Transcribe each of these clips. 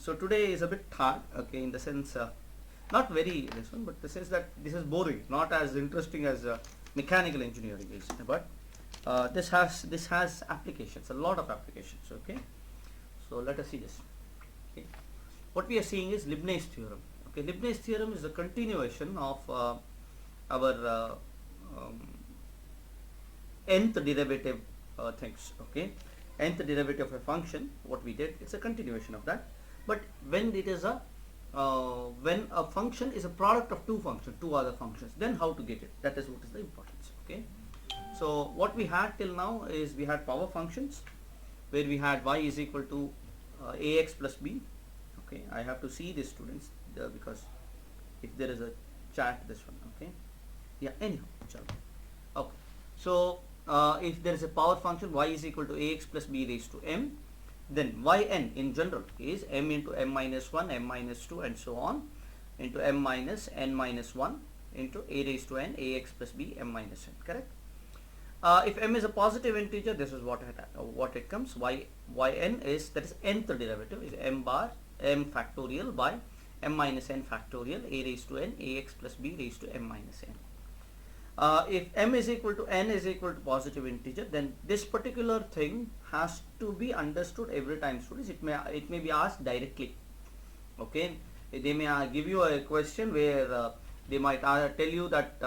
So today is a bit hard, okay, in the sense, not very this one, but the sense that this is boring, not as interesting as mechanical engineering is. But this has applications, a lot of applications. Okay, so let us see this. Okay. What we are seeing is Leibniz theorem. Okay, Leibniz theorem is a continuation of our um, nth derivative things. Okay, nth derivative of a function, what we did, it's a continuation of that. But when it is a when a function is a product of two functions, two other functions, then how to get it, that is what is the importance. Okay, so what we had till now is we had power functions where we had y is equal to ax plus b. Okay, I have to see this, students, because if there is a chat, this one. Okay, yeah, anyhow, okay, so if there is a power function y is equal to ax plus b raised to m, then yn in general is m into m minus 1, m minus 2, and so on, into m minus n minus 1 into a raised to n ax plus b m minus n. Correct? If m is a positive integer, this is what it comes. Yn is, that is nth derivative, is m bar m factorial by m minus n factorial a raised to n ax plus b raised to m minus n. If m is equal to n is equal to positive integer, then this particular thing has to be understood every time, students. It may be asked directly. Okay, they may give you a question where they might tell you that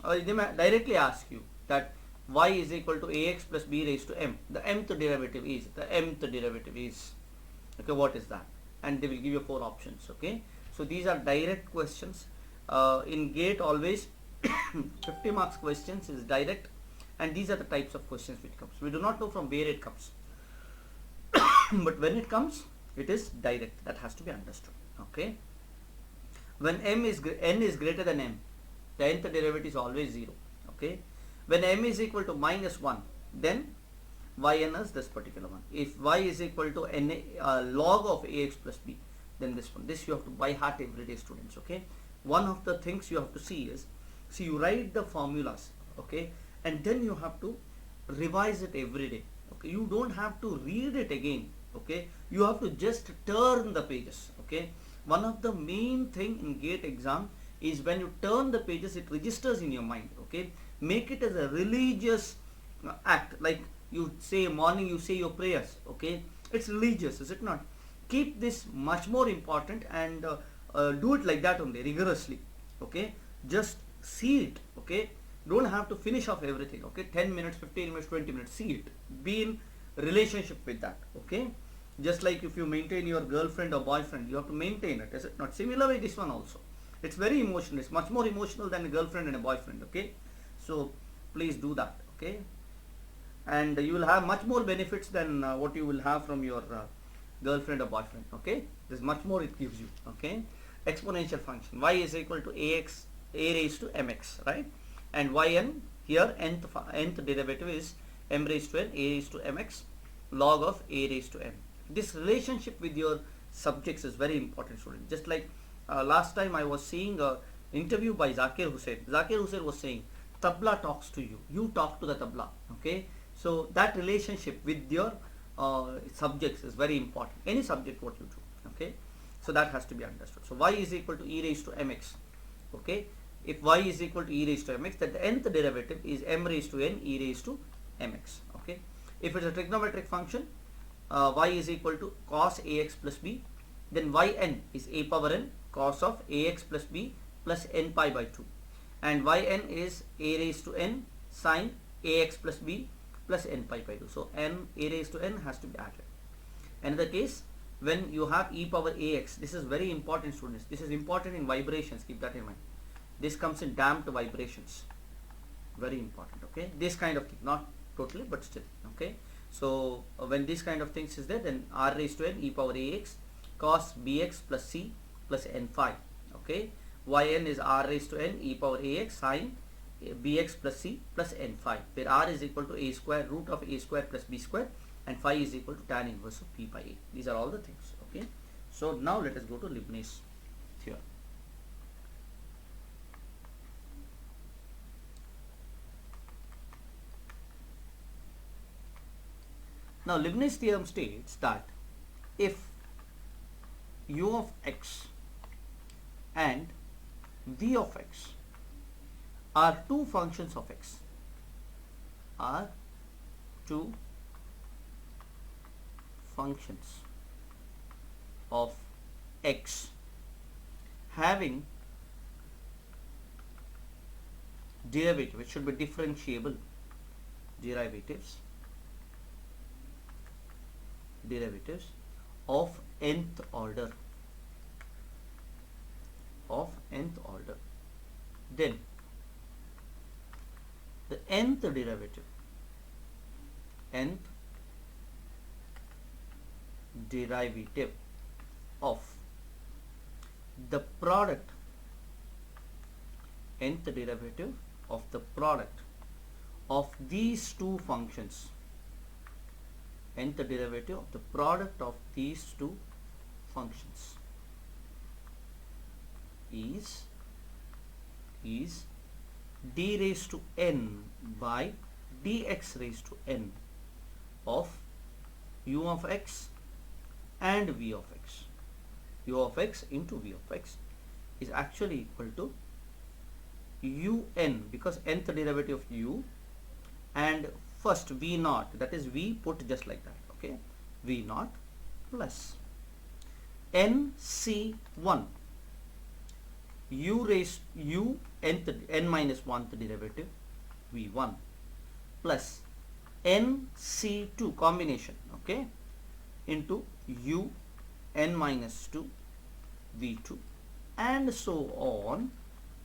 they may directly ask you that y is equal to ax plus b raised to m. The mth derivative is okay, what is that? And they will give you 4 options. Okay, so these are direct questions. In GATE always 50 marks questions is direct, and these are the types of questions which comes. We do not know from where it comes, but when it comes, it is direct. That has to be understood. Okay, when n is greater than m, the nth derivative is always 0. Okay, when m is equal to minus 1, then yn is this particular one. If y is equal to n log of ax plus b, then this one. This you have to by heart every day, students. Okay, one of the things you have to see is, see, you write the formulas, okay, and then you have to revise it every day. Okay, you don't have to read it again. Okay, you have to just turn the pages. Okay, one of the main thing in GATE exam is when you turn the pages, it registers in your mind. Okay, make it as a religious act, like you say morning, you say your prayers. Okay, it's religious, is it not? Keep this much more important, and do it like that only, rigorously. Okay, just see it. Okay, don't have to finish off everything. Okay, 10 minutes, 15 minutes, 20 minutes, see it, be in relationship with that. Okay, just like if you maintain your girlfriend or boyfriend, you have to maintain it, is it not? Similarly, this one also, it's very emotional, it's much more emotional than a girlfriend and a boyfriend. Okay, so please do that. Okay, and you will have much more benefits than what you will have from your girlfriend or boyfriend. Okay, there's much more it gives you. Okay, exponential function, y is equal to ax a raised to mx, right? And yn here, nth derivative is m raised to n a raised to mx log of a raised to m. This relationship with your subjects is very important, student. Just like last time I was seeing a interview by Zakir Hussain. Zakir Hussain was saying, tabla talks to you, you talk to the tabla. Okay, so that relationship with your subjects is very important. Any subject what you do. Okay, so that has to be understood. So y is equal to e raised to mx. Okay, if y is equal to e raised to mx, then the nth derivative is m raised to n e raised to mx. Okay, if it's a trigonometric function, y is equal to cos ax plus b, then yn is a power n cos of ax plus b plus n pi by 2, and yn is a raised to n sin ax plus b plus n pi by 2. So n, a raised to n has to be added. Another case, when you have e power ax, this is very important, students. This is important in vibrations, keep that in mind. This comes in damped vibrations, very important. Okay, this kind of thing, not totally, but still. Okay, so when this kind of things is there, then r raised to n e power ax cos bx plus c plus n phi. Okay, yn is r raised to n e power ax sin bx plus c plus n phi, where r is equal to a square root of a square plus b square, and phi is equal to tan inverse of p by a. These are all the things. Okay, so now let us go to Leibniz theorem. Now Leibniz theorem states that if u of x and v of x are two functions of x, are two functions of x having derivative, it should be differentiable derivatives of nth order, then the nth derivative of the product, of these two functions, is d raised to n by dx raised to n of u of x and v of x. U of x into v of x is actually equal to un, because nth derivative of u, and first v naught, that is v put just like that, okay, v naught plus nc1 u raised n minus 1th derivative v1 plus nc2 combination, okay, into u n minus 2 v2 and so on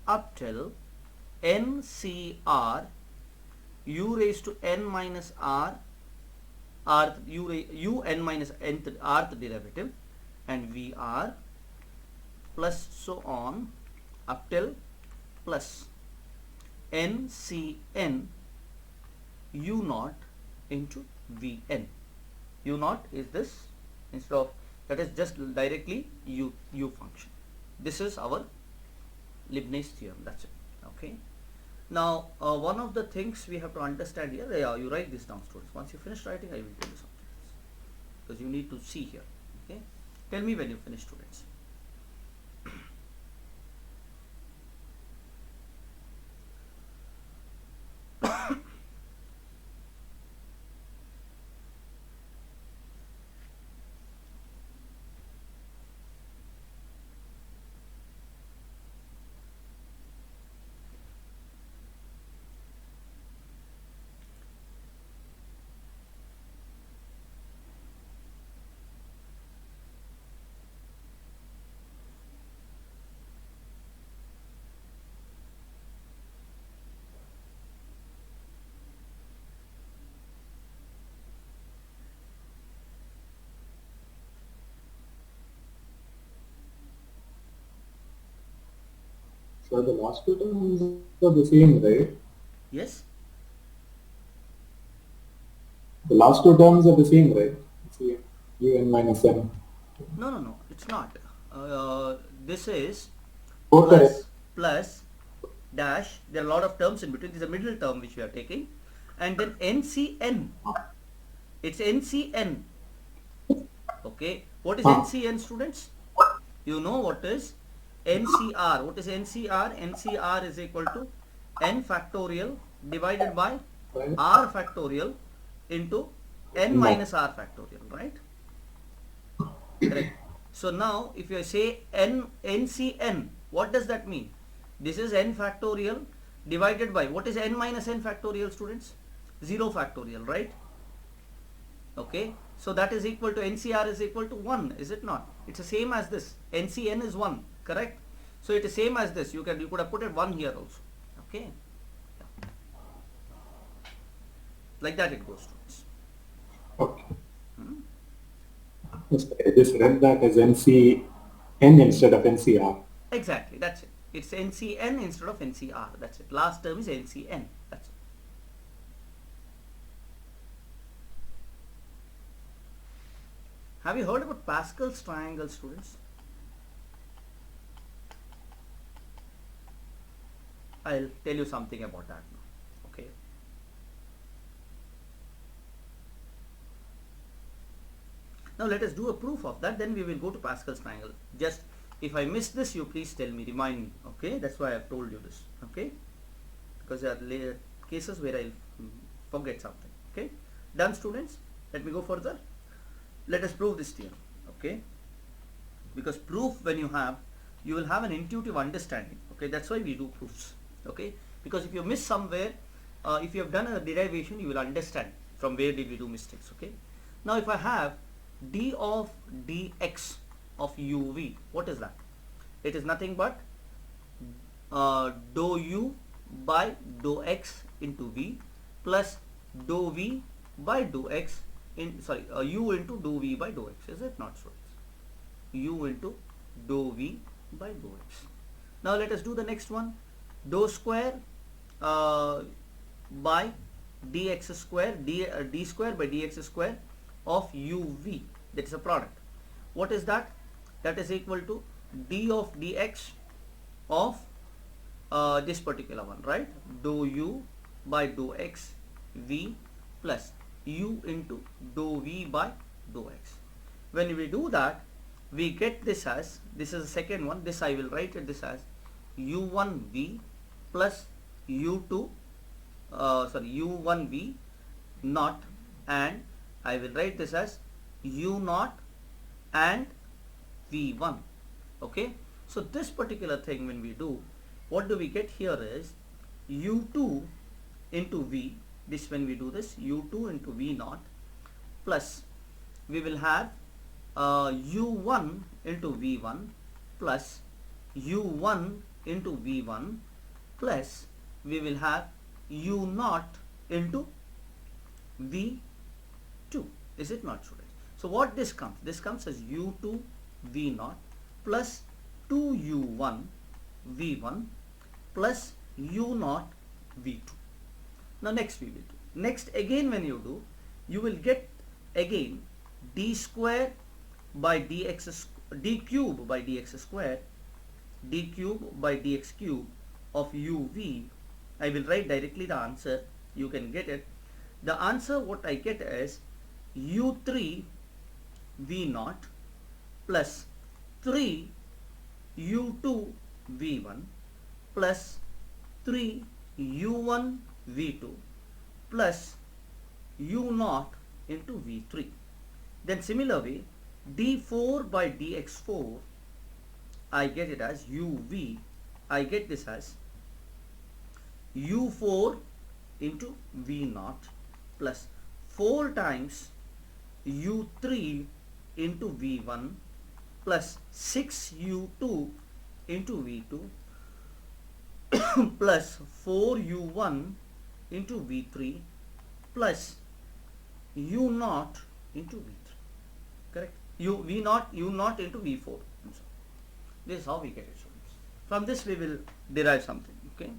up till ncr u raised to n minus r u n minus nth rth derivative and vr plus so on up till plus ncn u naught into vn. U naught is this, instead of that is just directly u function. This is our Leibniz theorem, that's it, okay. Now one of the things we have to understand here, you write this down, students. Once you finish writing, I will tell you something else, because you need to see here, okay. Tell me when you finish, students. So the last two terms are the same, right? Yes. The last two terms are the same, right? See, un minus n. No, it's not. This is Both are plus dash. There are a lot of terms in between. This is a middle term which we are taking, and then ncn. It's ncn. Okay. What is ncn, students? You know what is ncr. What is ncr? ncr is equal to n factorial divided by right? r factorial into n minus r factorial, right? Correct. So now if you say ncn, what does that mean? This is n factorial divided by, what is n minus n factorial, students? 0 factorial, right? Okay. So that is equal to ncr is equal to 1, is it not? It's the same as this. ncn is 1, correct? So it is same as this. You could have put it 1 here also. Okay. Yeah. Like that it goes, students. Okay. Yes, I just read that as NCN instead of NCR. Exactly, that's it. It's ncn instead of ncr. That's it. Last term is ncn. That's it. Have you heard about Pascal's triangle, students? I'll tell you something about that now. Okay. Now let us do a proof of that, then we will go to Pascal's triangle. Just if I miss this, you please tell me, remind me, okay? That's why I have told you this, okay? Because there are cases where I forget something, okay? Done, students? Let me go further. Let us prove this theorem, okay? Because proof, when you will have an intuitive understanding, okay? That's why we do proofs, okay? Because if you miss somewhere, if you have done a derivation, you will understand from where did we do mistakes, okay? Now if I have d of dx of uv, what is that? It is nothing but dou u by dou x into v plus dou v by dou x u into dou v by dou x. Is it not so? U into dou v by dou x. Now let us do the next one. Dou square by dx square, d square by dx square of uv, that is a product. What is that? That is equal to d of dx of this particular one, right? Dou u by dou x v plus u into dou v by dou x. When we do that, we get this as, this is the second one, this I will write it this as u1v plus u2 u1v naught, and I will write this as u naught and v1, okay? So this particular thing, when we do, what do we get here is u2 into v, this when we do this, u2 into v naught plus we will have u1 into v1 plus u1 into v1 plus we will have u naught into v2. Is it not, students? So what this comes? This comes as u2 v naught plus 2u1 v1 plus u naught v2. Now next we will do. Next again, when you do, you will get again d square by dx, d cube by dx square, d cube by dx cube of uv. I will write directly the answer, you can get it. The answer what I get is u3 v naught plus 3 u2 v1 plus 3 u1 v2 plus u naught into v3. Then similarly d4 by dx4, I get it as uv, I get this as u4 into v naught plus 4 times u3 into v1 plus 6u2 into v2 plus 4u1 into v3 plus u naught into v3, correct? V naught into v4. This is how we get it, students. From this we will derive something, okay?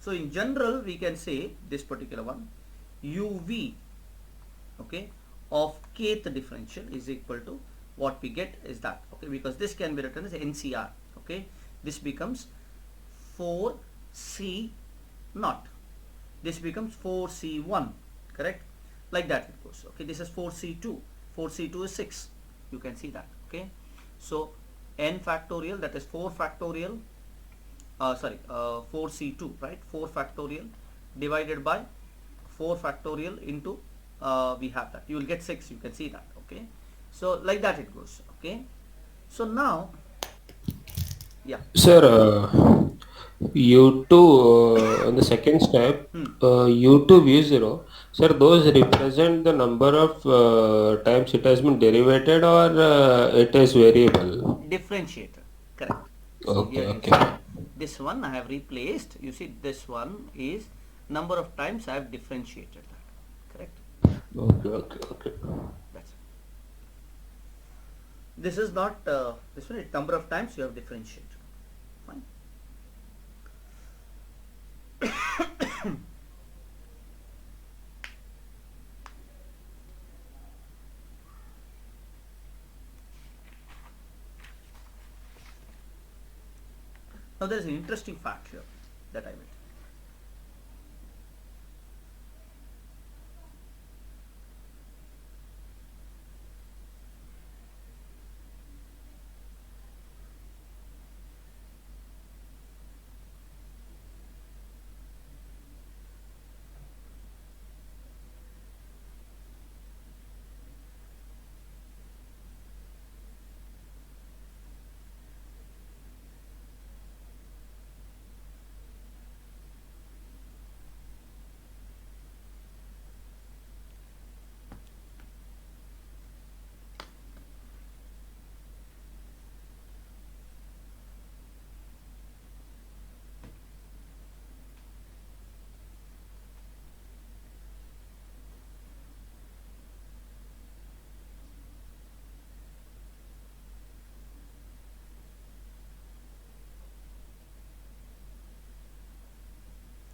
So in general we can say this particular one uv, okay, of kth differential is equal to what we get is that, okay, because this can be written as NCR, okay? This becomes 4c naught, this becomes 4c1, correct? Like that it goes, okay? This is 4c2, 4c2 is 6, you can see that, okay? So n factorial, that is 4 factorial, 4c2, right? 4 factorial divided by 4 factorial into we have that, you will get 6, you can see that, okay? So like that it goes, okay? So now, yeah. Sir, U2 in the second step, U2 V0, sir, those represent the number of times it has been derivated, or it is variable? Differentiator, correct. Okay, Here okay. you see, this one I have replaced, you see this one is number of times I have differentiated that, correct? Okay. That's it. This is not this one, number of times you have differentiated. Fine. Now there is an interesting fact here that I will.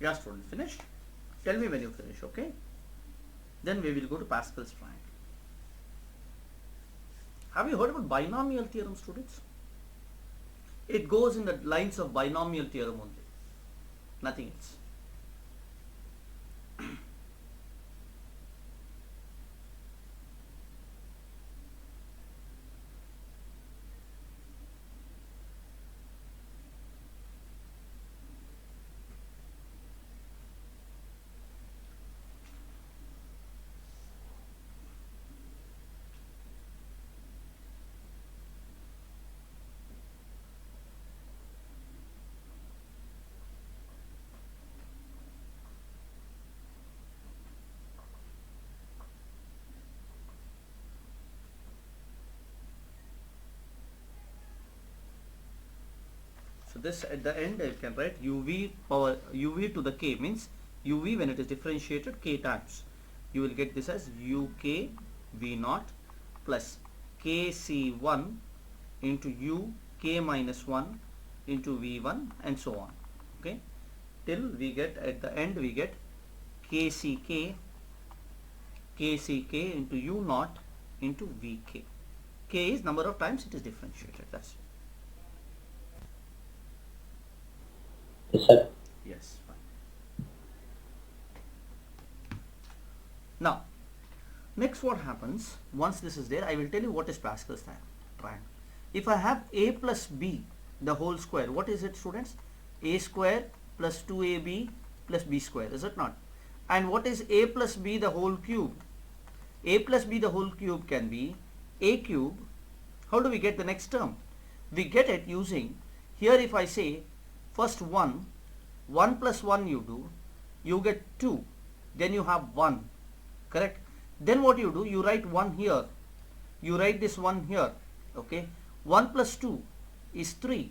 Yeah, students, finish. Tell me when you finish, okay? Then we will go to Pascal's triangle. Have you heard about binomial theorem, students? It goes in the lines of binomial theorem only, nothing else. So this at the end you can write uv power uv to the k, means uv when it is differentiated k times. You will get this as uk v naught plus kc1 into u k minus 1 into v1 and so on. Okay, till we get at the end we get kck into u naught into vk. K is number of times it is differentiated. That's it. Yes, sir. Yes, fine. Now, next what happens, once this is there, I will tell you what is Pascal's triangle. If I have a plus b, the whole square, what is it, students? A square plus 2ab plus b square, is it not? And what is a plus b the whole cube? A plus b the whole cube can be a cube. How do we get the next term? We get it using, here if I say, first 1 plus 1 you do, you get 2, then you have 1, correct? Then what you do, you write 1 here, you write this 1 here, okay? 1 plus 2 is 3,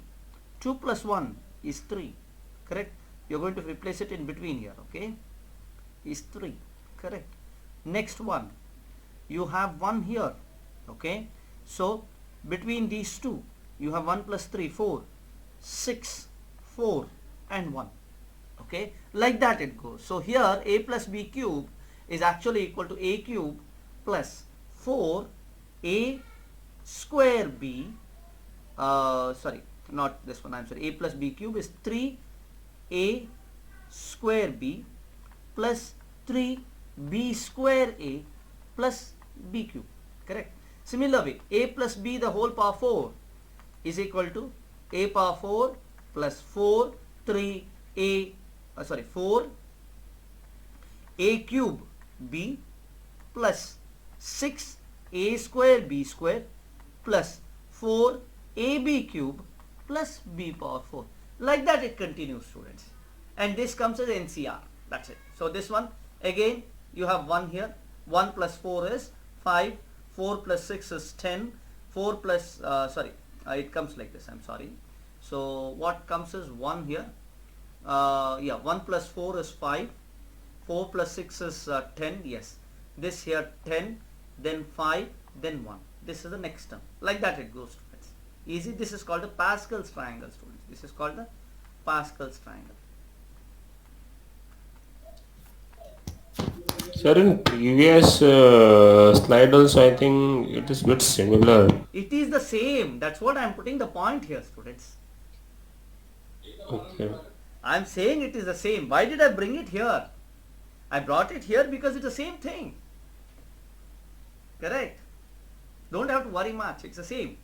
2 plus 1 is 3, correct? You're going to replace it in between here, okay? Is 3, correct? Next one, you have 1 here, okay? So between these two, you have 1 plus 3, 4, 6, 4 and 1, okay, like that it goes. So here a plus b cube is actually equal to a cube plus 4a square b, sorry, not this one, I'm sorry, a plus b cube is 3a square b plus 3b square a plus b cube, correct? Similarly, a plus b the whole power 4 is equal to a power 4 plus 4 3a 4 a cube b plus 6 a square b square plus 4 ab cube plus b power 4. Like that it continues, students, and this comes as NCR. That's it. So this one again you have 1 here, 1 plus 4 is 5, 4 plus 6 is 10, 4 plus it comes like this, I'm sorry. So what comes is 1 here, 1 plus 4 is 5, 4 plus 6 is 10, yes, this here 10, then 5, then 1. This is the next term. Like that it goes, students. Easy. This is called the Pascal's triangle, students. This is called the Pascal's triangle. Sir, in previous slide also, I think it is bit similar. It is the same. That's what I am putting the point here, students. Okay. I am saying it is the same. Why did I bring it here? I brought it here because it's the same thing. Correct? Don't have to worry much. It's the same.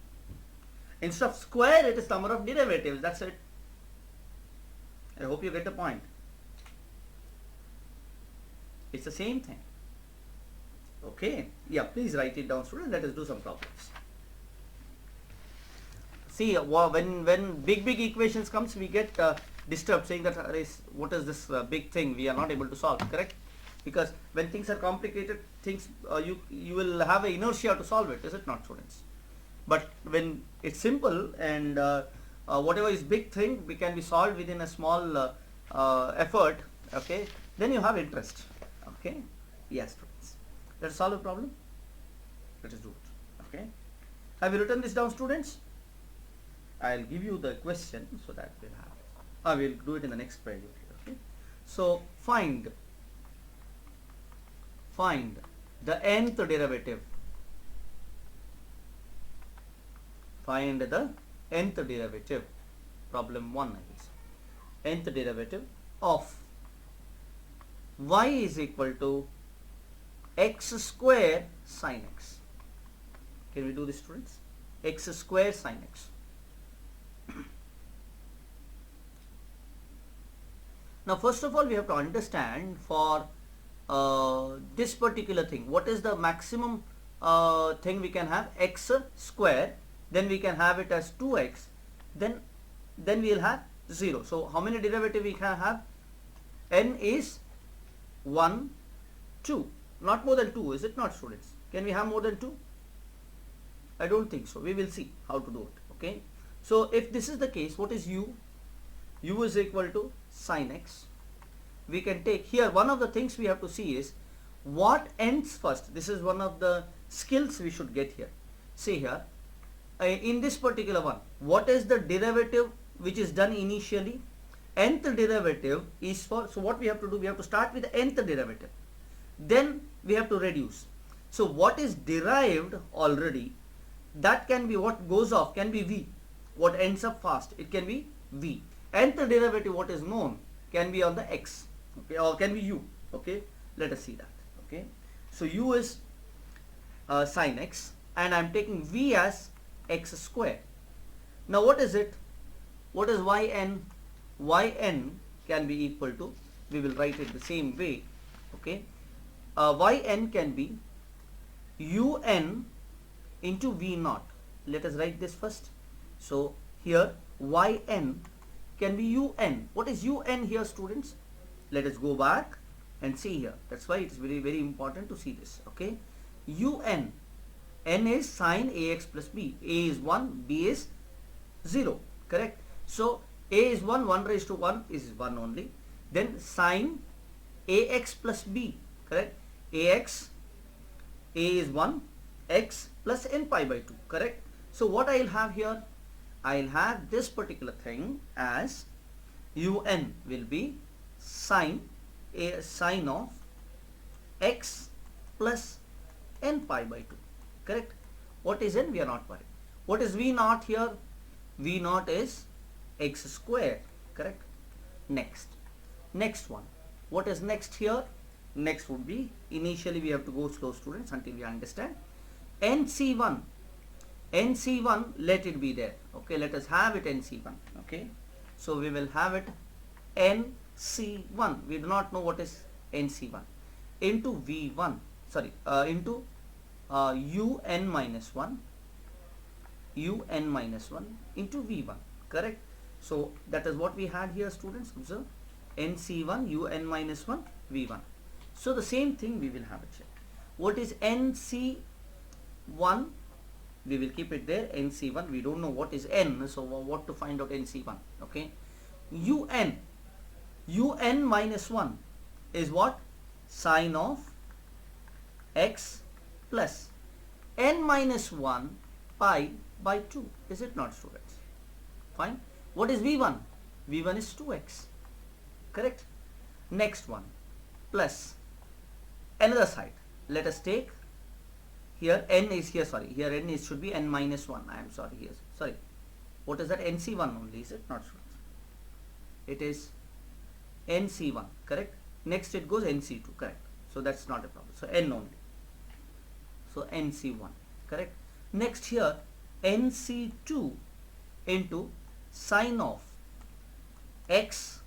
Instead of square, it is number of derivatives. That's it. I hope you get the point. It's the same thing. Okay. Yeah, please write it down, students. Let us do some problems. See, when big equations comes, we get disturbed, saying that what is this big thing we are not able to solve, correct? Because when things are complicated, things you will have an inertia to solve it, is it not, students? But when it's simple and whatever is big thing we can be solved within a small effort, okay, then you have interest. Okay, yes, students. Let us solve a problem. Let us do it. Okay, have you written this down, students? I'll give you the question so that we'll have. I will do it in the next page. Okay, So find the nth derivative. Find the nth derivative. Problem 1, I guess. Nth derivative of y is equal to x square sin x. Can we do this, students? X square sin x. Now first of all we have to understand for this particular thing, what is the maximum thing we can have? X square, then we can have it as 2x, then we will have 0. So how many derivative we can have? N is 1, 2, not more than 2, is it not, students? Can we have more than 2? I don't think so. We will see how to do it. Okay, so if this is the case, what is u? U is equal to sin x. We can take here, one of the things we have to see is what ends first. This is one of the skills we should get here. See here, in this particular one, what is the derivative which is done initially? Nth derivative is for, so what we have to do, we have to start with the nth derivative, then we have to reduce. So what is derived already, that can be, what goes off can be v, what ends up fast, it can be v. Nth derivative, what is known, can be on the x, okay, or can be u. Okay, let us see that. Okay, so u is sin x, and I am taking v as x square. Now what is it? What is yn? Yn can be equal to, we will write it the same way. Okay, yn can be un into v naught. Let us write this first. So here yn can be un. What is un here, students? Let us go back and see here. That's why it is very, very important to see this. Okay, un, n is sin ax plus b. A is 1, b is 0. Correct. So a is 1, 1 raised to 1 is 1 only. Then sin ax plus b. Correct. Ax, a is 1, x plus n pi by 2. Correct. So what I will have here, I will have this particular thing as un will be sine of x plus n pi by 2. Correct. What is n? We are not worried. What is v naught here? V naught is x square. Correct. Next one. What is next here? Next would be, initially we have to go slow, students, until we understand. nc1, let it be there. Okay, let us have it nc1. Okay, so we will have it nc1. We do not know what is nc1 into v1, sorry, into un minus 1 into v1. Correct. So that is what we had here, students. Observe, nc1 un minus 1 v1. So the same thing we will have it here. What is nc1? We will keep it there, nc1. We don't know what is n, so what to find out nc1. Okay, un minus 1 is what? Sine of x plus n minus 1 pi by 2. Is it not, students? Fine. What is v1? v1 is 2x. Correct. Next one, plus another side. Let us take here n is here, sorry, here n is should be n minus 1. I am sorry, here, sorry. What is that? nc1 only, is it not, students? It is nc1. Correct. Next it goes nc2. Correct. So that's not a problem. So n only. So nc1. Correct. Next here nc2 into sine of x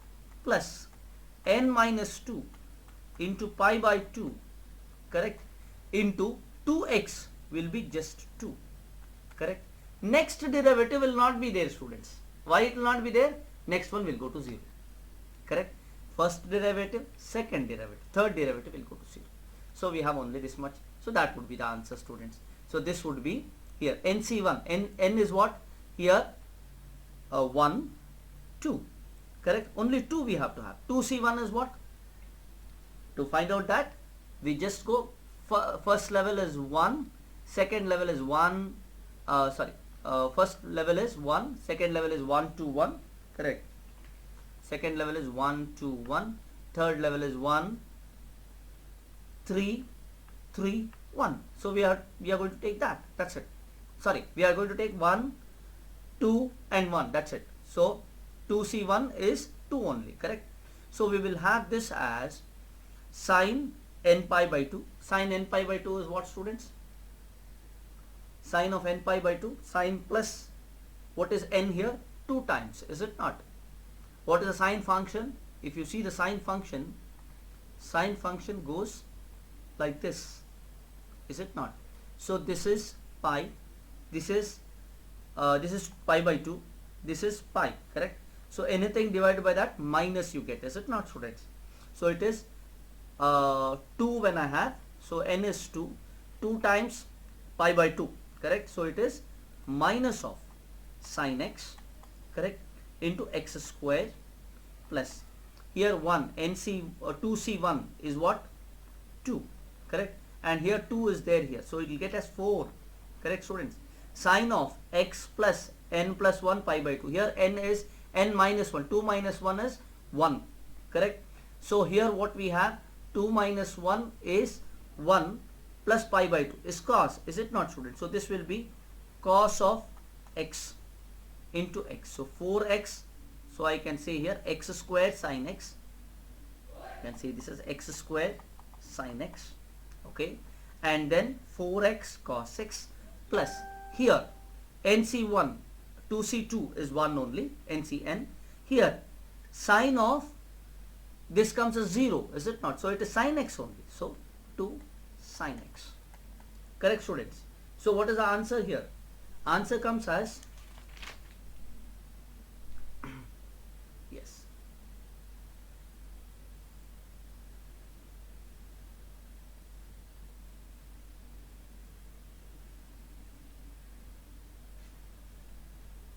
plus n minus 2 into pi by 2. Correct. Into 2x will be just 2. Correct. Next derivative will not be there, students. Why it will not be there? Next one will go to 0. Correct. First derivative, second derivative, third derivative will go to 0. So we have only this much. So that would be the answer, students. So this would be here nc1. N is what? Here 1, 2. Correct. Only 2 we have to have. 2c1 is what? To find out that, we just go first level is 1, second level is 1, first level is 1, second level is 1 to 1. Correct. Second level is 1 to 1, third level is 1, 3, 3, 1. So we are going to take that. That's it. Sorry, we are going to take 1, 2 and 1. That's it. So 2C1 is 2 only, correct? So we will have this as sine n pi by 2. Sine n pi by 2 is what, students? Sine of n pi by 2. Sine plus, what is n here? 2 times, is it not? What is the sine function? If you see the sine function goes like this, is it not? So this is pi, this is pi by 2, this is pi, correct? So anything divided by that minus you get, is it not, students? So it is 2 when I have, so n is 2, 2 times pi by 2, correct? So it is minus of sine x, correct, into x square plus here 1 nc 2c1 is what, 2, correct, and here 2 is there here, so it will get as 4, correct, students? Sine of x plus n plus 1 pi by 2, here n is n minus 1, 2 minus 1 is 1, correct? So here what we have, 2 minus 1 is 1 plus pi by 2 is cos, is it not, students? So this will be cos of x into x, so 4x. So I can say here x square sine x, I can say this is x square sine x, okay, and then 4x cos x plus here nc1 2c2 is 1 only, ncn, here sine of this comes as 0, is it not? So it is sine x only, so 2 sine x, correct, students? So what is the answer here? Answer comes as yes,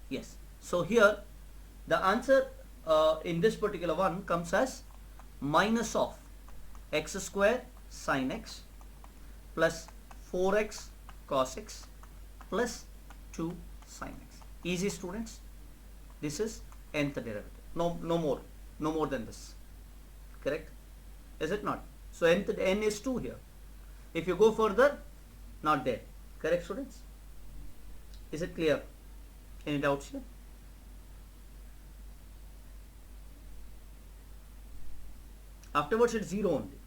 yes. So here the answer in this particular one comes as minus of x square sine x plus 4x cos x plus 2 sine x. Easy, students. This is nth derivative. No more than this, correct, is it not? So n is 2 here. If you go further, not there, correct, students? Is it clear? Any doubts here? Afterwards it's 0 only.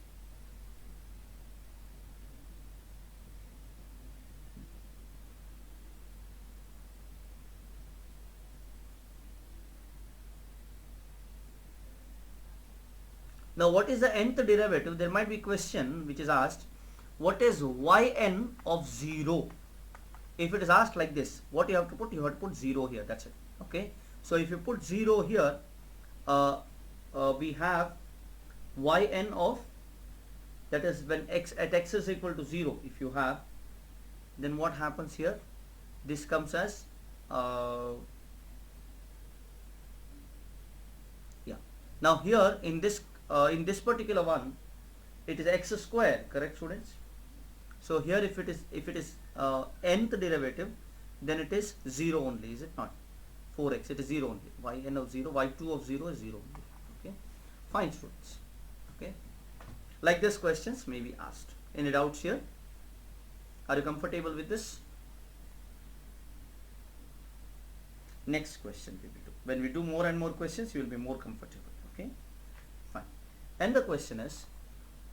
Now what is the nth derivative? There might be question which is asked, what is yn of 0? If it is asked like this, what you have to put? You have to put 0 here, that's it, okay? So if you put 0 here, we have yn of, that is when x at x is equal to 0, if you have, then what happens here? This comes as yeah. Now here in this particular one, it is x square, correct, students? So here if it is nth derivative, then it is 0 only, is it not? 4x, it is 0 only. Yn of 0, y2 of 0 is 0 only. Okay, fine, students. Okay, like this questions may be asked. Any doubts here? Are you comfortable with this? Next question we will do. When we do more and more questions, you will be more comfortable. Okay, fine. And the question is,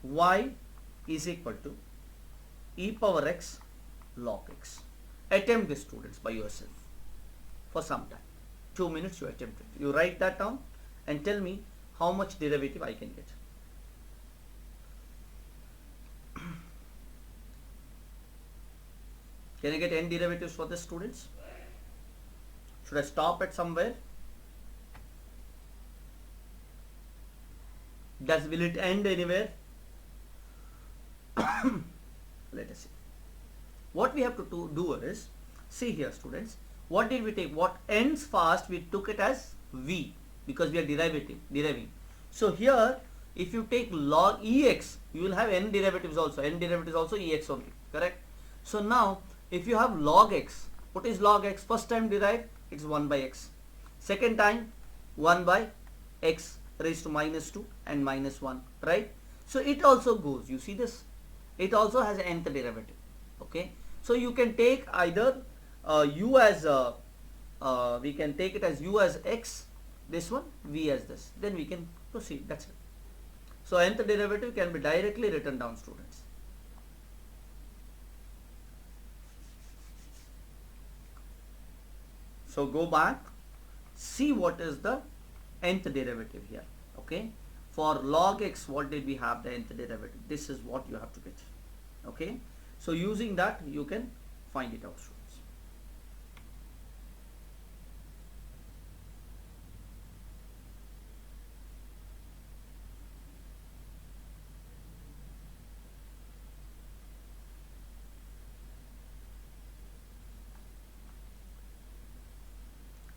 y is equal to e power x log x. Attempt this, students, by yourself for some time. 2 minutes you attempt it. You write that down and tell me how much derivative I can get. Can I get n derivatives for this, students? Should I stop at somewhere? Will it end anywhere? Let us see. What we have to do is, see here, students, what did we take? What ends fast, we took it as v, because we are deriving. So here, if you take log ex, you will have n derivatives also. N derivatives also ex only, correct? So now, if you have log x, what is log x? First time derived, it's 1 by x. Second time, 1 by x raised to minus 2 and minus 1, right? So it also goes, you see this, it also has an nth derivative. Okay, so you can take either u as we can take it as u as x, this one, v as this, then we can proceed, that's it. So nth derivative can be directly written down, students. So go back, see what is the nth derivative here. Okay, for log x, what did we have the nth derivative? This is what you have to get. Okay, so using that you can find it out, students.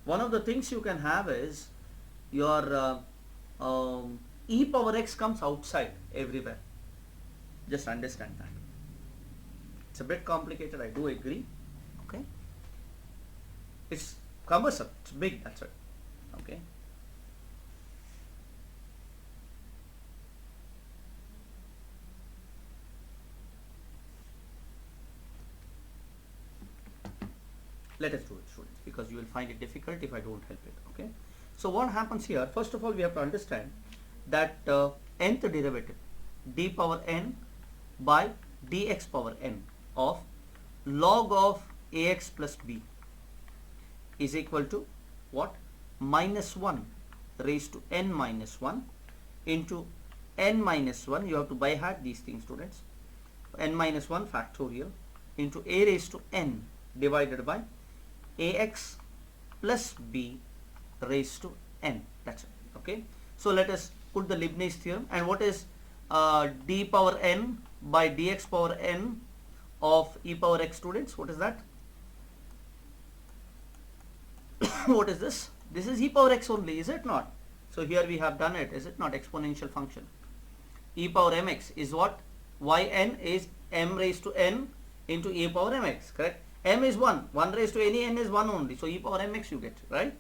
One of the things you can have is your e power x comes outside everywhere. Just understand that. It's a bit complicated, I do agree. Okay, it's cumbersome, it's big, that's it. Okay, let us do it, students, because you will find it difficult if I don't help it. Okay, so what happens here, first of all we have to understand that nth derivative d power n by dx power n of log of ax plus b is equal to what? Minus 1 raised to n minus 1 into n minus 1, you have to by heart these things, students, n minus 1 factorial into a raised to n divided by ax plus b raised to n, that's it. Okay, so let us put the Leibniz theorem. And what is d power n by dx power n of e power x, students? What is that? What is this? This is e power x only, is it not? So here we have done it, is it not? Exponential function. E power mx is what? Yn is m raised to n into e power mx, correct? M is 1, 1 raised to any n is 1 only, so e power mx you get, right?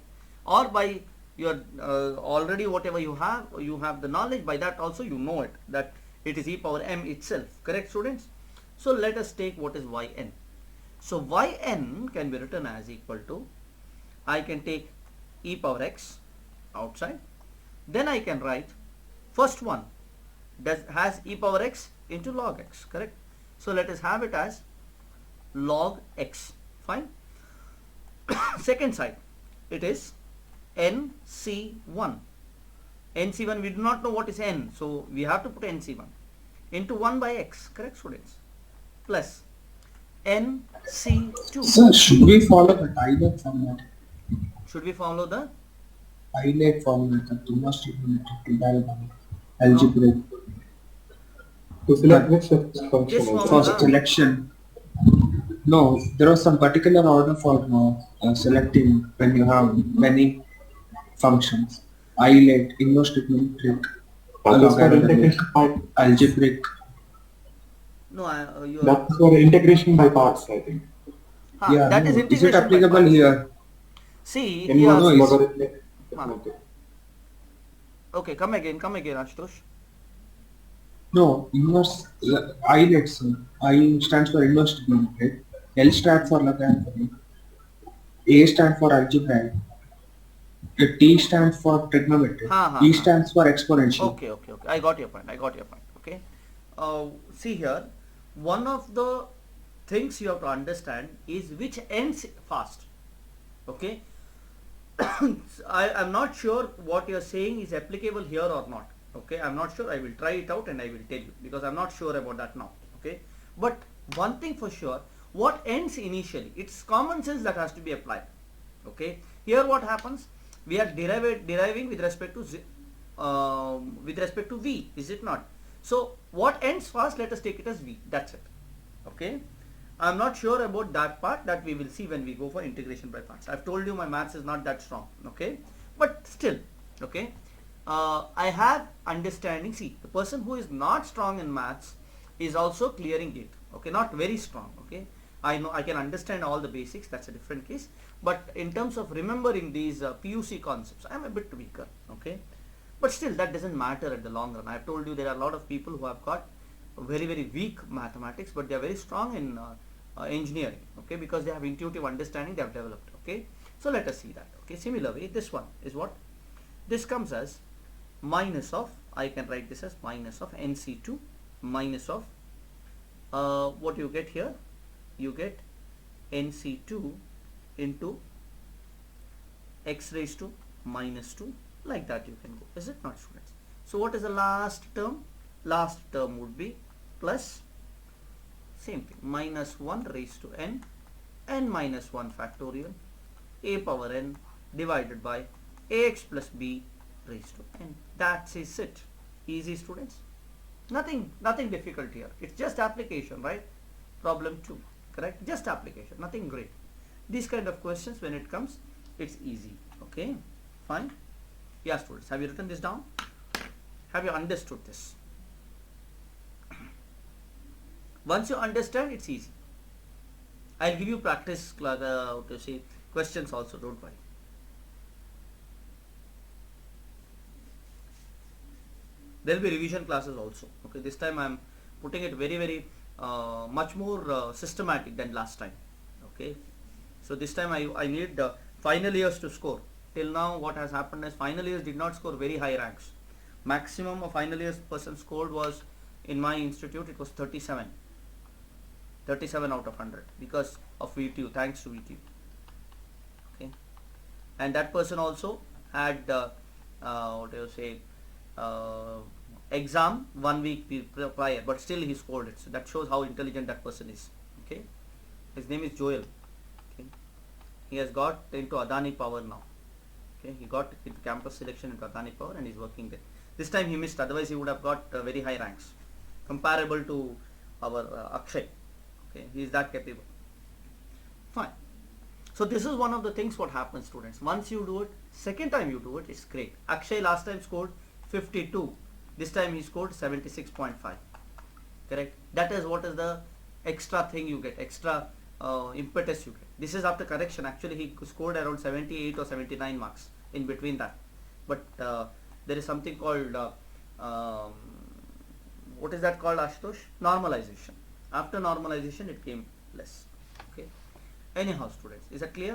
Or by your already whatever you have the knowledge, by that also you know it, that it is e power m itself, correct, students? So let us take what is yn. So yn can be written as equal to, I can take e power x outside, then I can write first one has e power x into log x, correct? So let us have it as log x, fine. Second side, it is nc1. nc1, we do not know what is n, so we have to put nc1 into 1 by x, correct, students, plus nc2. Sir, should we follow the Euler format? Should we follow the Euler format of Thomas trigonometric algebraic To select which function This is one. for selection? No, there was some particular order for selecting when you have many functions. Euler, inverse trigonometric, That's for integration by algebraic. no you are, that's for integration by parts, I think. Yeah, that no. is Is integration it by applicable parts. here? See In here, no, it's- logarithmic. okay, come again Ashutosh. No, inverse. Euler, sir. I stands for inverse trigonometric. L stands for Lagrange. A stands for algebraic. T stands for trigonometric. E stands for exponential. Okay, I got your point, okay. See here, one of the things you have to understand is which ends fast. Okay. I am not sure what you are saying is applicable here or not. Okay, I am not sure. I will try it out and I will tell you, because I am not sure about that now. Okay, but one thing for sure, what ends initially, it's common sense that has to be applied. Okay, here what happens, we are deriving with respect to v, is it not? So what ends fast, let us take it as v, that's it. Okay, I am not sure about that part, that we will see when we go for integration by parts. I have told you my maths is not that strong, okay, but still, okay, I have understanding. See, the person who is not strong in maths is also clearing it, okay, not very strong, okay. I know I can understand all the basics, that's a different case, but in terms of remembering these PUC concepts, I am a bit weaker, okay. But still, that doesn't matter at the long run. I have told you there are a lot of people who have got very very weak mathematics, but they are very strong in engineering. Okay, because they have intuitive understanding they have developed. Okay, so let us see that. Okay, similarly, this one is what? This comes as minus of, I can write this as minus of NC2 minus of what you get here? You get NC2 into x raised to minus 2, like that you can go. Is it not, students? So what is the last term? Last term would be plus, same thing, minus 1 raised to n minus 1 factorial, a power n divided by ax plus b raised to n. That is it. Easy, students. Nothing difficult here. It's just application, right? Problem 2, correct? Just application, nothing great. These kind of questions, when it comes, it's easy. Okay, fine. Yeah, students, have you written this down? Have you understood this? Once you understand, it's easy. I'll give you practice questions also, don't worry. There will be revision classes also. Okay, this time I am putting it very much more systematic than last time. Okay, so this time I need final years to score. Till now what has happened is final years did not score very high ranks. Maximum of final years person scored was, in my institute, it was 37 out of 100 because of VTU, thanks to VTU. Okay, and that person also had exam 1 week prior, but still he scored it. So that shows how intelligent that person is. Okay, his name is Joel. Okay, he has got into Adani Power now. Okay, he got into campus selection into Adani Power and is working there. This time he missed, otherwise he would have got very high ranks, comparable to our Akshay. Okay, he is that capable. Fine. So this is one of the things what happens, students. Once you do it, second time you do it, it's great. Akshay last time scored 52. This time he scored 76.5. Correct? That is what is the extra thing you get, extra impetus you get. This is after correction. Actually he scored around 78 or 79 marks in between that. But there is something called, what is that called, Ashutosh? Normalization. After normalization it came less. Okay. Anyhow, students, is that clear?